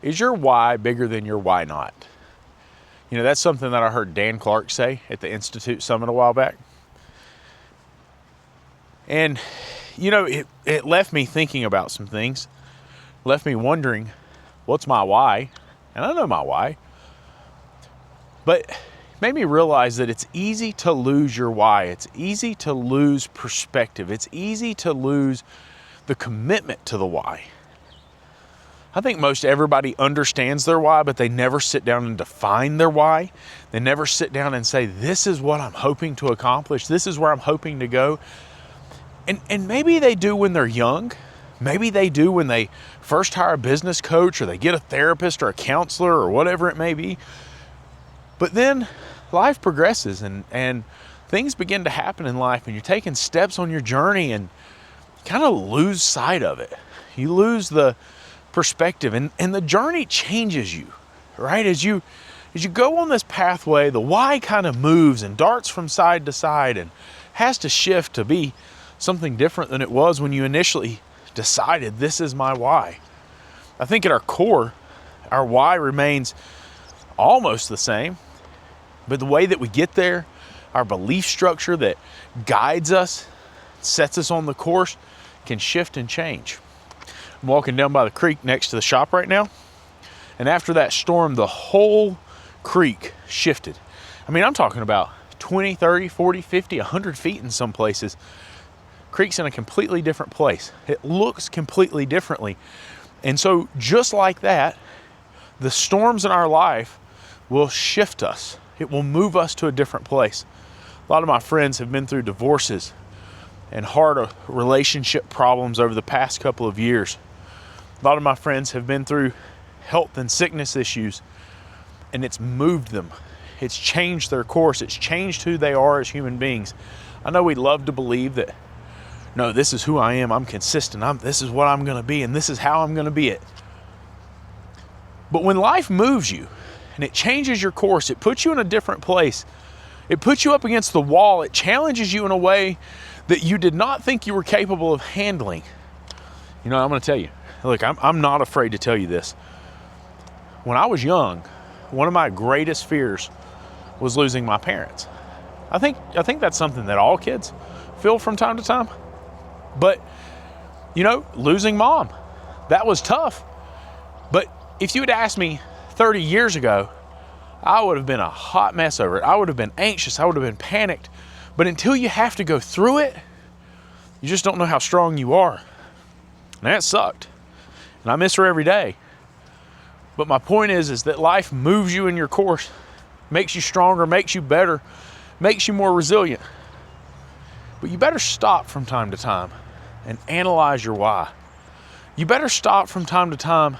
Is your why bigger than your why not? You know, that's something that I heard Dan Clark say at the Institute Summit a while back. And, you know, it left me thinking about some things. Left me wondering, what's my why? And I know my why. But it made me realize that it's easy to lose your why. It's easy to lose perspective. It's easy to lose the commitment to the why. I think most everybody understands their why, but they never sit down and define their why. They never sit down and say, this is what I'm hoping to accomplish. This is where I'm hoping to go. And maybe they do when they're young. Maybe they do when they first hire a business coach or they get a therapist or a counselor or whatever it may be. But then life progresses and things begin to happen in life, and you're taking steps on your journey and kind of lose sight of it. You lose the perspective, and the journey changes you, right? As you go on this pathway, the why kind of moves and darts from side to side and has to shift to be something different than it was when you initially decided, this is my why. I think at our core, our why remains almost the same, but the way that we get there, our belief structure that guides us, sets us on the course, can shift and change. I'm walking down by the creek next to the shop right now, and after that storm, the whole creek shifted. I mean, I'm talking about 20, 30, 40, 50, 100 feet in some places. Creek's in a completely different place. It looks completely differently. And so just like that, the storms in our life will shift us. It will move us to a different place. A lot of my friends have been through divorces and hard relationship problems over the past couple of years. A lot of my friends have been through health and sickness issues, and it's moved them. It's changed their course. It's changed who they are as human beings. I know we love to believe that, no, this is who I am. I'm consistent. This is what I'm going to be, and this is how I'm going to be it. But when life moves you and it changes your course, it puts you in a different place. It puts you up against the wall. It challenges you in a way that you did not think you were capable of handling. You know, I'm going to tell you, look, I'm not afraid to tell you this. When I was young, one of my greatest fears was losing my parents. I think that's something that all kids feel from time to time. But, you know, losing mom, that was tough. But if you had asked me 30 years ago, I would have been a hot mess over it. I would have been anxious. I would have been panicked. But until you have to go through it, you just don't know how strong you are. And that sucked. And I miss her every day. But my point is that life moves you in your course, makes you stronger, makes you better, makes you more resilient. But you better stop from time to time and analyze your why. You better stop from time to time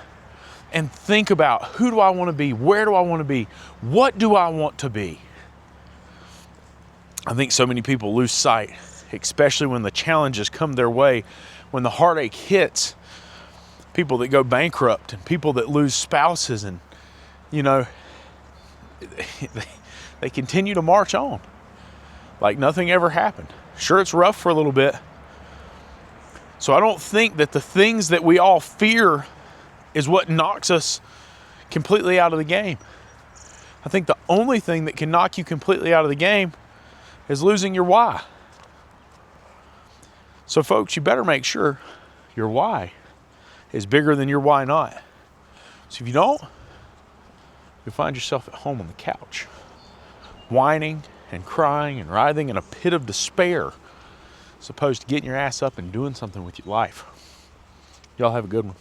and think about, who do I want to be? Where do I want to be? What do I want to be? I think so many people lose sight, especially when the challenges come their way, when the heartache hits. People that go bankrupt and people that lose spouses, and, you know, they continue to march on like nothing ever happened. Sure, it's rough for a little bit. So I don't think that the things that we all fear is what knocks us completely out of the game. I think the only thing that can knock you completely out of the game is losing your why. So folks, you better make sure your why is bigger than your why not. So if you don't, you'll find yourself at home on the couch, whining and crying and writhing in a pit of despair, as opposed to getting your ass up and doing something with your life. Y'all have a good one.